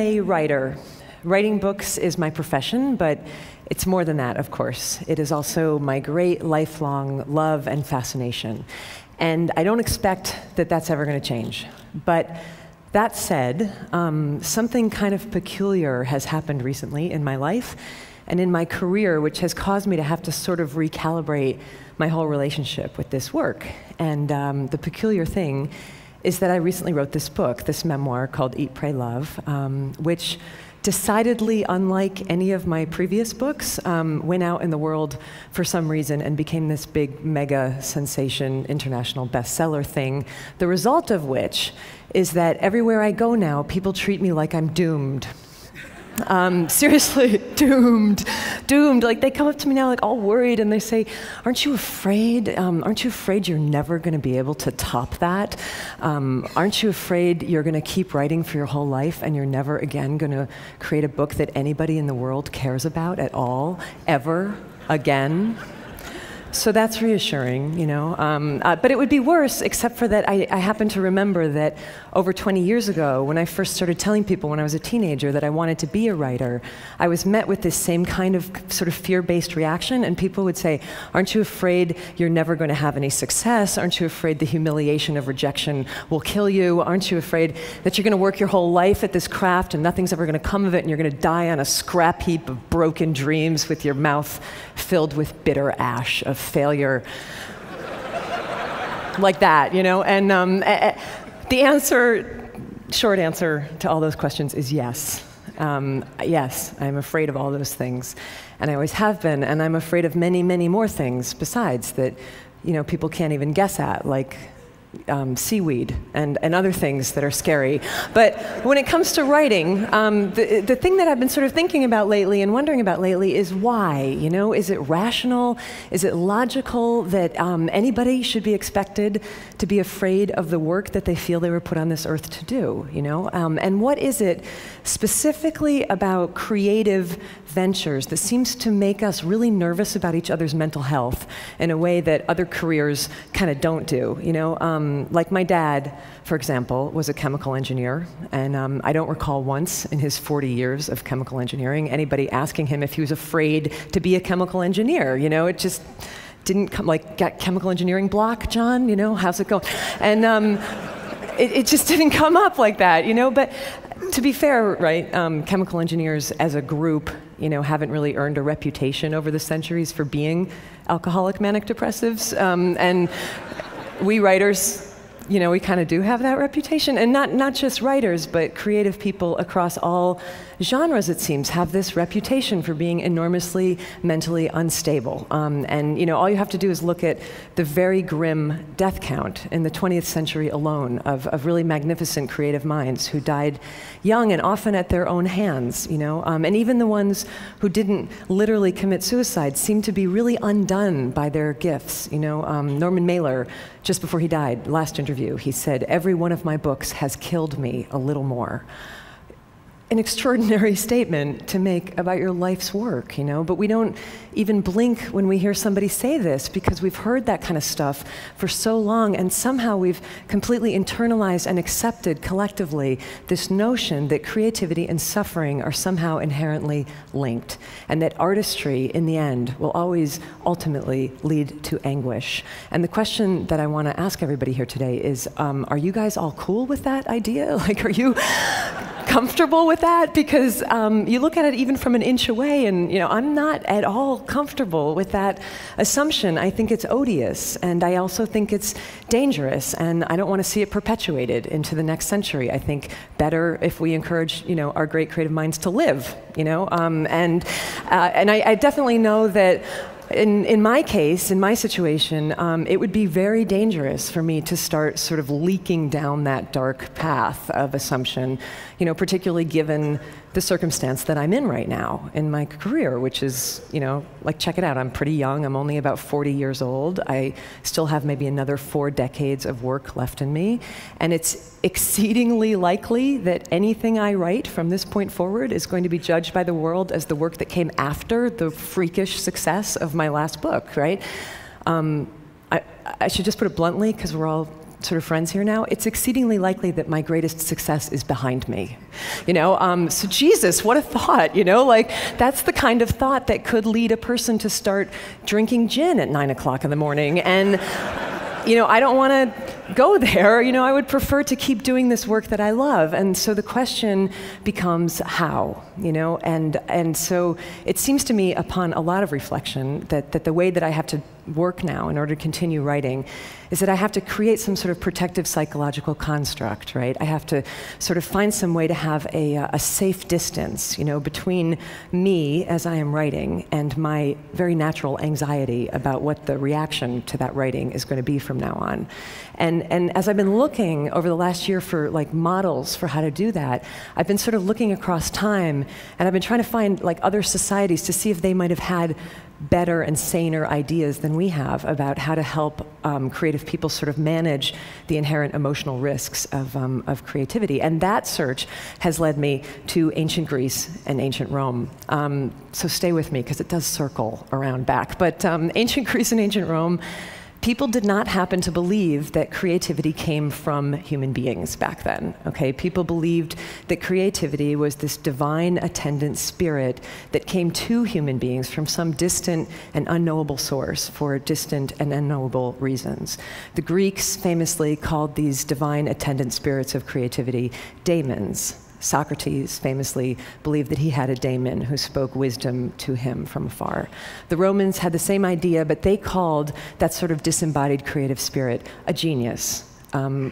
a writer. Writing books is my profession, but it's more than that, of course. It is also my great lifelong love and fascination. And I don't expect that that's ever going to change. But that said, something kind of peculiar has happened recently in my life and in my career, which has caused me to have to sort of recalibrate my whole relationship with this work. And the peculiar thing is that I recently wrote this book, this memoir called Eat, Pray, Love, which, decidedly unlike any of my previous books, went out in the world for some reason and became this big mega sensation, international bestseller thing, the result of which is that everywhere I go now, people treat me like I'm doomed. Seriously, doomed. Like, they come up to me now like all worried and they say, aren't you afraid? Aren't you afraid you're never going to be able to top that? Aren't you afraid you're going to keep writing for your whole life and you're never again going to create a book that anybody in the world cares about at all, ever again? So that's reassuring, you know. But it would be worse, except for that I happen to remember that over 20 years ago, when I first started telling people when I was a teenager that I wanted to be a writer, I was met with this same kind of sort of fear-based reaction, and people would say, aren't you afraid you're never going to have any success? Aren't you afraid the humiliation of rejection will kill you? Aren't you afraid that you're going to work your whole life at this craft and nothing's ever going to come of it and you're going to die on a scrap heap of broken dreams with your mouth filled with bitter ash of failure? Like that, you know? And the answer, short answer to all those questions is yes. Yes, I'm afraid of all those things. And I always have been, and I'm afraid of many, many more things besides that, you know, people can't even guess at, like seaweed and other things that are scary. But when it comes to writing, the thing that I've been sort of thinking about lately and wondering about lately is why, you know? Is it rational? Is it logical that anybody should be expected to be afraid of the work that they feel they were put on this earth to do, you know? And what is it specifically about creative ventures that seems to make us really nervous about each other's mental health in a way that other careers kind of don't do, you know? Like my dad, for example, was a chemical engineer, and I don't recall once in his 40 years of chemical engineering anybody asking him if he was afraid to be a chemical engineer, you know? It just didn't come, like, got chemical engineering block, John, you know, how's it going? And it just didn't come up like that, you know? But to be fair, right, chemical engineers as a group, you know, haven't really earned a reputation over the centuries for being alcoholic manic depressives, and we writers, you know, we kind of do have that reputation. And not just writers, but creative people across all genres, it seems, have this reputation for being enormously mentally unstable. And, you know, all you have to do is look at the very grim death count in the 20th century alone of really magnificent creative minds who died young and often at their own hands, you know. And even the ones who didn't literally commit suicide seem to be really undone by their gifts, you know. Norman Mailer, just before he died, last interview, he said, "Every one of my books has killed me a little more." An extraordinary statement to make about your life's work, you know, but we don't even blink when we hear somebody say this because we've heard that kind of stuff for so long, and somehow we've completely internalized and accepted collectively this notion that creativity and suffering are somehow inherently linked, and that artistry, in the end, will always ultimately lead to anguish. And the question that I want to ask everybody here today is, are you guys all cool with that idea? Like, are you comfortable with that? Because you look at it even from an inch away, and, you know, I'm not at all comfortable with that assumption. I think it's odious, and I also think it's dangerous, and I don't want to see it perpetuated into the next century. I think better if we encourage, you know, our great creative minds to live, you know, and I definitely know that in my case, in my situation, it would be very dangerous for me to start sort of leaking down that dark path of assumption, you know, particularly given the circumstance that I'm in right now in my career, which is, you know, like, check it out. I'm pretty young. I'm only about 40 years old. I still have maybe another 4 decades of work left in me. And it's exceedingly likely that anything I write from this point forward is going to be judged by the world as the work that came after the freakish success of my last book, right? I should just put it bluntly, because we're all sort of friends here now, it's exceedingly likely that my greatest success is behind me. So Jesus, what a thought, like that's the kind of thought that could lead a person to start drinking gin at 9 o'clock in the morning. And I don't want to go there. I would prefer to keep doing this work that I love. And so the question becomes how, and so it seems to me upon a lot of reflection that the way that I have to work now in order to continue writing is that I have to create some sort of protective psychological construct, right? I have to sort of find some way to have a safe distance, between me as I am writing and my very natural anxiety about what the reaction to that writing is going to be from now on. And as I've been looking over the last year for like models for how to do that, I've been sort of looking across time, and I've been trying to find like other societies to see if they might have had better and saner ideas than we have about how to help creative people sort of manage the inherent emotional risks of creativity. And that search has led me to ancient Greece and ancient Rome. So stay with me, because it does circle around back. But ancient Greece and ancient Rome, people did not happen to believe that creativity came from human beings back then, okay? People believed that creativity was this divine attendant spirit that came to human beings from some distant and unknowable source for distant and unknowable reasons. The Greeks famously called these divine attendant spirits of creativity daemons. Socrates famously believed that he had a daemon who spoke wisdom to him from afar. The Romans had the same idea, but they called that sort of disembodied creative spirit a genius,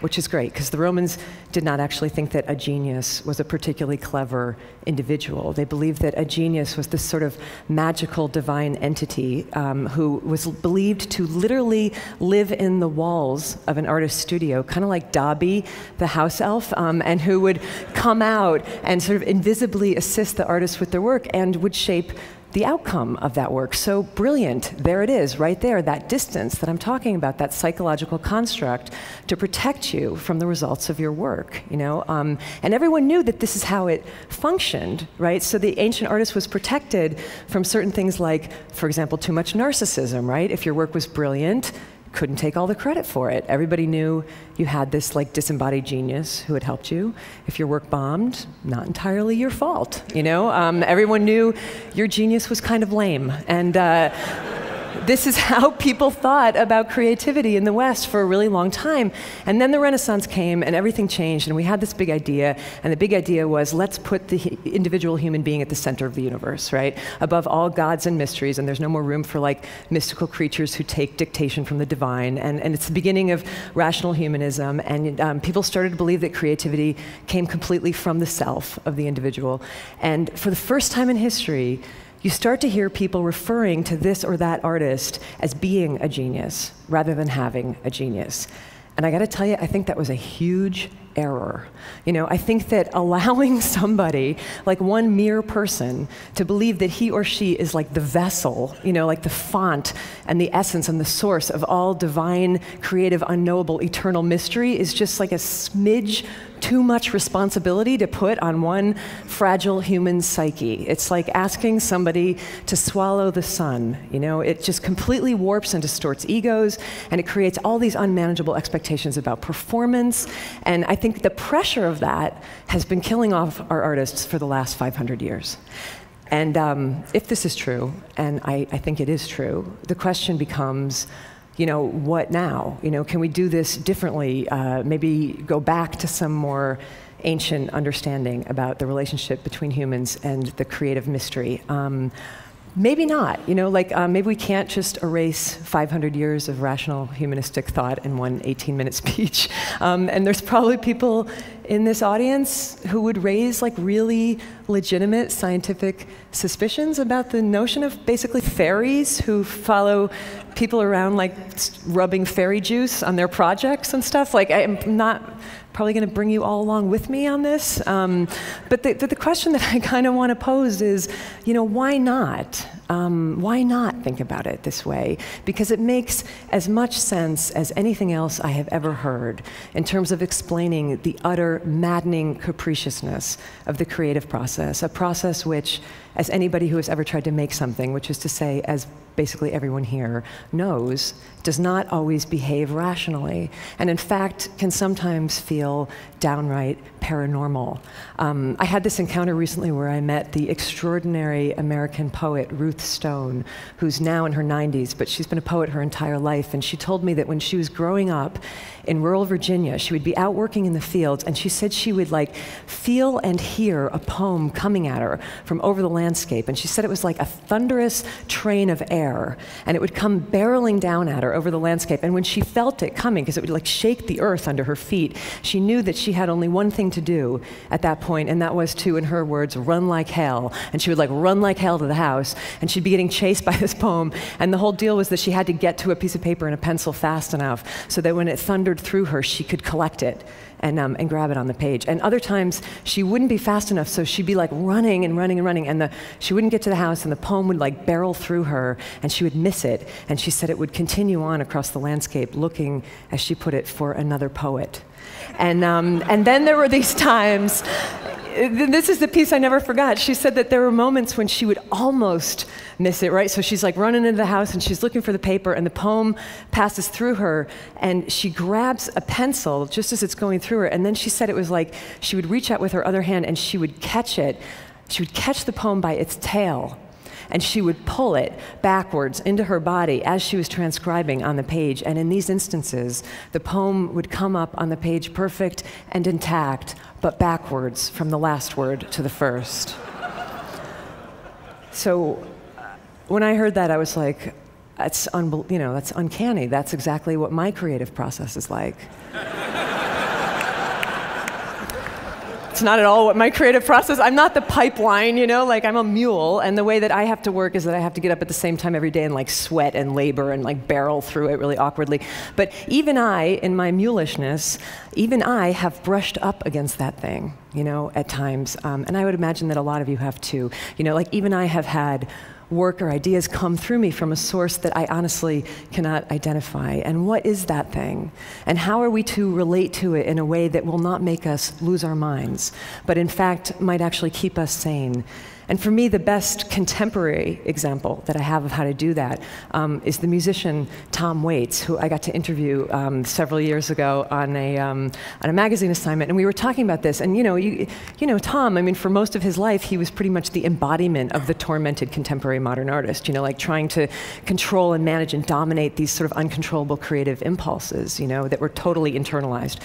which is great, because the Romans did not actually think that a genius was a particularly clever individual. They believed that a genius was this sort of magical divine entity who was believed to literally live in the walls of an artist's studio, kind of like Dobby, the house elf, and who would come out and sort of invisibly assist the artists with their work and would shape the outcome of that work. So brilliant, there it is, right there, that distance that I'm talking about, that psychological construct to protect you from the results of your work, And everyone knew that this is how it functioned, right? So the ancient artist was protected from certain things like, for example, too much narcissism, right? If your work was brilliant, couldn't take all the credit for it. Everybody knew you had this like disembodied genius who had helped you. If your work bombed, not entirely your fault, Everyone knew your genius was kind of lame. And this is how people thought about creativity in the West for a really long time. And then the Renaissance came and everything changed, and we had this big idea, and the big idea was, let's put the individual human being at the center of the universe, right? Above all gods and mysteries, and there's no more room for like mystical creatures who take dictation from the divine. And it's the beginning of rational humanism, and people started to believe that creativity came completely from the self of the individual. And for the first time in history, you start to hear people referring to this or that artist as being a genius rather than having a genius. And I got to tell you, I think that was a huge error. I think that allowing somebody, like one mere person, to believe that he or she is like the vessel, like the font and the essence and the source of all divine, creative, unknowable, eternal mystery is just like a smidge too much responsibility to put on one fragile human psyche. It's like asking somebody to swallow the sun. It just completely warps and distorts egos, and it creates all these unmanageable expectations about performance. And I think the pressure of that has been killing off our artists for the last 500 years. And if this is true, and I think it is true, the question becomes, what now? Can we do this differently? Maybe go back to some more ancient understanding about the relationship between humans and the creative mystery. Maybe not, maybe we can't just erase 500 years of rational humanistic thought in one 18-minute speech. And there's probably people in this audience who would raise like really legitimate scientific suspicions about the notion of basically fairies who follow people around like rubbing fairy juice on their projects and stuff. Like, I'm not probably going to bring you all along with me on this. But the question that I kind of want to pose is, why not? Why not think about it this way? Because it makes as much sense as anything else I have ever heard in terms of explaining the utter maddening capriciousness of the creative process, a process which, as anybody who has ever tried to make something, which is to say, as basically everyone here knows, does not always behave rationally, and in fact can sometimes feel downright paranormal. I had this encounter recently where I met the extraordinary American poet Ruth Stone, who's now in her 90s, but she's been a poet her entire life, and she told me that when she was growing up in rural Virginia, she would be out working in the fields, and she said she would like feel and hear a poem coming at her from over the landscape, and she said it was like a thunderous train of air, and it would come barreling down at her over the landscape, and when she felt it coming, because it would like shake the earth under her feet, she knew that she had only one thing to do at that point, and that was to, in her words, run like hell. And she would like run like hell to the house, and she'd be getting chased by this poem, and the whole deal was that she had to get to a piece of paper and a pencil fast enough so that when it thundered through her, she could collect it and grab it on the page. And other times, she wouldn't be fast enough, so she'd be like running and running and running, and she wouldn't get to the house, and the poem would like barrel through her, and she would miss it. And she said it would continue on across the landscape, looking, as she put it, for another poet. And then there were these times, this is the piece I never forgot. She said that there were moments when she would almost miss it, right? So she's like running into the house and she's looking for the paper, and the poem passes through her, and she grabs a pencil just as it's going through her, and then she said it was like she would reach out with her other hand and she would catch it. She would catch the poem by its tail, and she would pull it backwards into her body as she was transcribing on the page. And in these instances, the poem would come up on the page perfect and intact, but backwards from the last word to the first. So when I heard that, I was like, that's uncanny. That's exactly what my creative process is like. It's not at all what my creative process, I'm not the pipeline, like I'm a mule, and the way that I have to work is that I have to get up at the same time every day and like sweat and labor and like barrel through it really awkwardly. But even I, in my mulishness, even I have brushed up against that thing, at times. And I would imagine that a lot of you have too. Like even I have had work or ideas come through me from a source that I honestly cannot identify. And what is that thing? And how are we to relate to it in a way that will not make us lose our minds, but in fact might actually keep us sane? And for me, the best contemporary example that I have of how to do that is the musician Tom Waits, who I got to interview several years ago on a magazine assignment. And we were talking about this. And Tom, I mean, for most of his life, he was pretty much the embodiment of the tormented contemporary modern artist, like trying to control and manage and dominate these sort of uncontrollable creative impulses, that were totally internalized.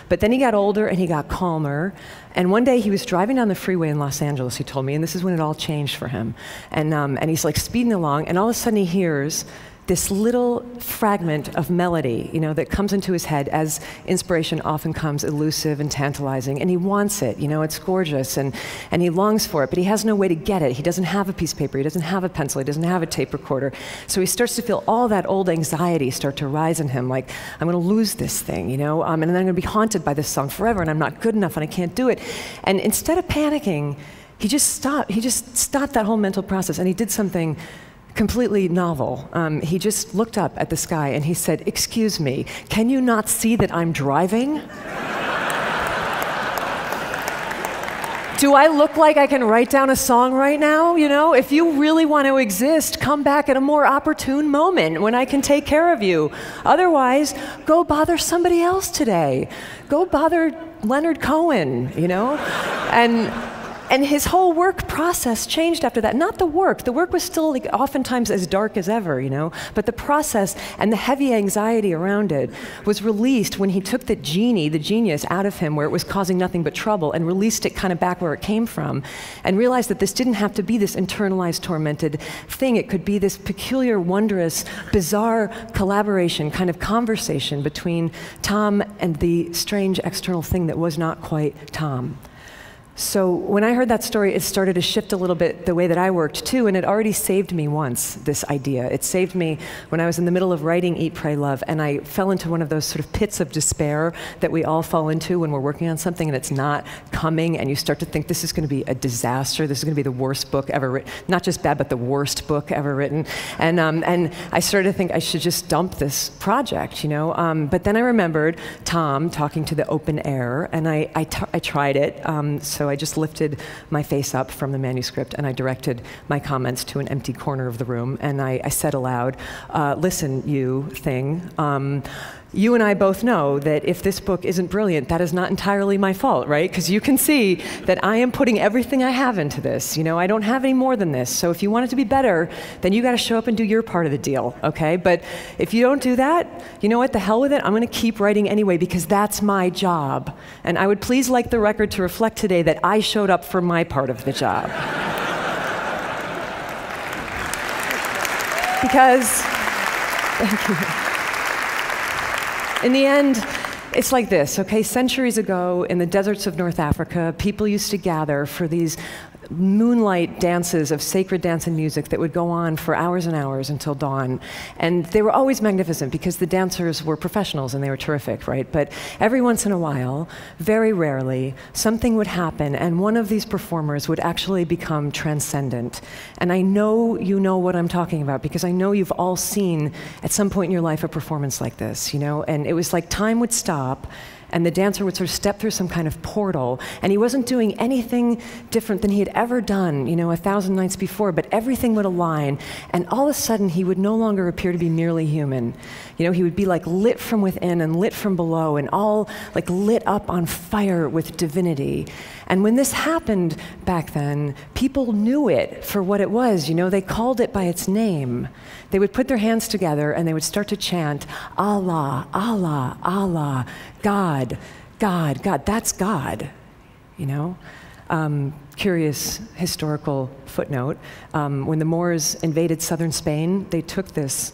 But then he got older and he got calmer. And one day he was driving down the freeway in Los Angeles, he told me, and this is when it all changed for him. And he's like speeding along, and all of a sudden he hears this little fragment of melody, that comes into his head, as inspiration often comes, elusive and tantalizing, and he wants it, it's gorgeous, and he longs for it, but he has no way to get it. He doesn't have a piece of paper, he doesn't have a pencil, he doesn't have a tape recorder, so he starts to feel all that old anxiety start to rise in him, like, I'm gonna lose this thing, and then I'm gonna be haunted by this song forever, and I'm not good enough, and I can't do it. And instead of panicking, he just stopped that whole mental process, and he did something completely novel. He just looked up at the sky and he said, "Excuse me, can you not see that I'm driving? Do I look like I can write down a song right now? If you really want to exist, come back at a more opportune moment when I can take care of you. Otherwise, go bother somebody else today. Go bother Leonard Cohen, And his whole work process changed after that. Not the work. The work was still like oftentimes as dark as ever, but the process and the heavy anxiety around it was released when he took the genius out of him where it was causing nothing but trouble, and released it kind of back where it came from, and realized that this didn't have to be this internalized, tormented thing. It could be this peculiar, wondrous, bizarre collaboration, kind of conversation between Tom and the strange external thing that was not quite Tom. So when I heard that story, it started to shift a little bit the way that I worked too, and it already saved me once, this idea. It saved me when I was in the middle of writing Eat, Pray, Love, and I fell into one of those sort of pits of despair that we all fall into when we're working on something and it's not coming, and you start to think this is going to be a disaster, this is going to be the worst book ever written, not just bad, but the worst book ever written. And I started to think I should just dump this project, But then I remembered Tom talking to the open air, and I tried it. So I just lifted my face up from the manuscript and I directed my comments to an empty corner of the room, and I said aloud, listen, you thing, you and I both know that if this book isn't brilliant, that is not entirely my fault, right? Because you can see that I am putting everything I have into this. You know, I don't have any more than this. So if you want it to be better, then you got to show up and do your part of the deal, okay? But if you don't do that, you know what? The hell with it. I'm going to keep writing anyway because that's my job. And I would please like the record to reflect today that I showed up for my part of the job. Because, thank you. In the end, it's like this, okay? Centuries ago, in the deserts of North Africa, people used to gather for these moonlight dances of sacred dance and music that would go on for hours and hours until dawn. And they were always magnificent because the dancers were professionals and they were terrific, right? But every once in a while, very rarely, something would happen and one of these performers would actually become transcendent. And I know you know what I'm talking about because I know you've all seen at some point in your life a performance like this, you know? And it was like time would stop and the dancer would sort of step through some kind of portal, and he wasn't doing anything different than he had ever done, you know, 1,000 nights before, but everything would align, and all of a sudden he would no longer appear to be merely human. You know, he would be like lit from within and lit from below, and all like lit up on fire with divinity. And when this happened back then, people knew it for what it was, you know, they called it by its name. They would put their hands together and they would start to chant, Allah, Allah, Allah, God, God, God, that's God, you know? Curious historical footnote, when the Moors invaded southern Spain, they took this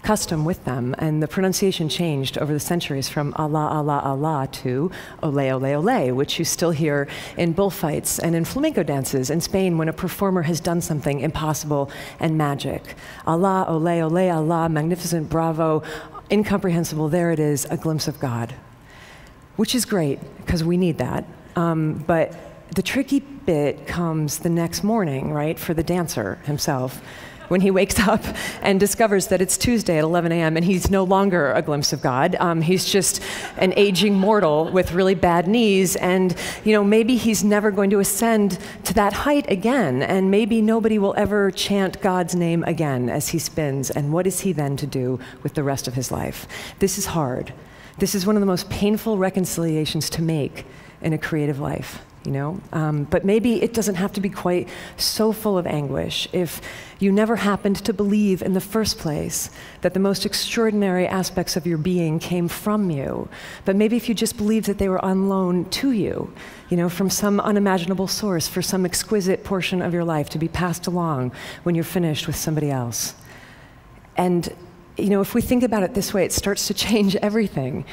custom with them, and the pronunciation changed over the centuries from Allah, Allah, Allah to Ole, Ole, Ole, which you still hear in bullfights and in flamenco dances in Spain when a performer has done something impossible and magic. Allah, Ole, Ole, Allah, magnificent, bravo, incomprehensible, there it is, a glimpse of God. Which is great, because we need that. But the tricky bit comes the next morning, right, for the dancer himself, when he wakes up and discovers that it's Tuesday at 11 a.m. and he's no longer a glimpse of God. He's just an aging mortal with really bad knees, and you know, maybe he's never going to ascend to that height again, and maybe nobody will ever chant God's name again as he spins, and what is he then to do with the rest of his life? This is hard. This is one of the most painful reconciliations to make in a creative life, you know? But maybe it doesn't have to be quite so full of anguish if you never happened to believe in the first place that the most extraordinary aspects of your being came from you. But maybe if you just believed that they were on loan to you, you know, from some unimaginable source for some exquisite portion of your life to be passed along when you're finished with somebody else. And you know, if we think about it this way, it starts to change everything.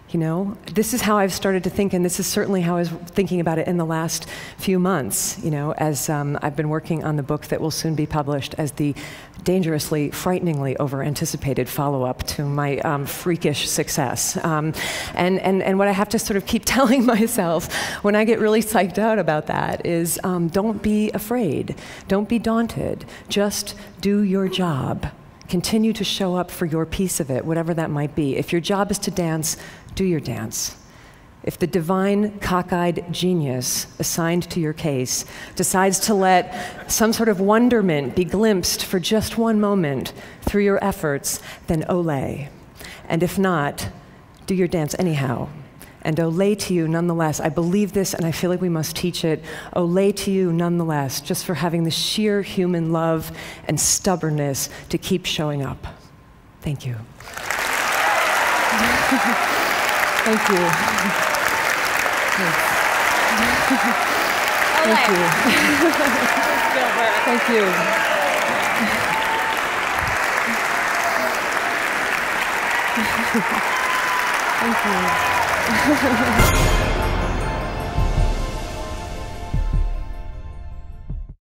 You know, this is how I've started to think, and this is certainly how I was thinking about it in the last few months, you know, as I've been working on the book that will soon be published as the dangerously, frighteningly over-anticipated follow-up to my freakish success. And what I have to sort of keep telling myself when I get really psyched out about that is don't be afraid, don't be daunted, just do your job. Continue to show up for your piece of it, whatever that might be. If your job is to dance, do your dance. If the divine, cockeyed genius assigned to your case decides to let some sort of wonderment be glimpsed for just one moment through your efforts, then ole. And if not, do your dance anyhow. And ole to you nonetheless. I believe this and I feel like we must teach it. Ole to you nonetheless, just for having the sheer human love and stubbornness to keep showing up. Thank you. Thank you. Thank you. Thank you. Thank you.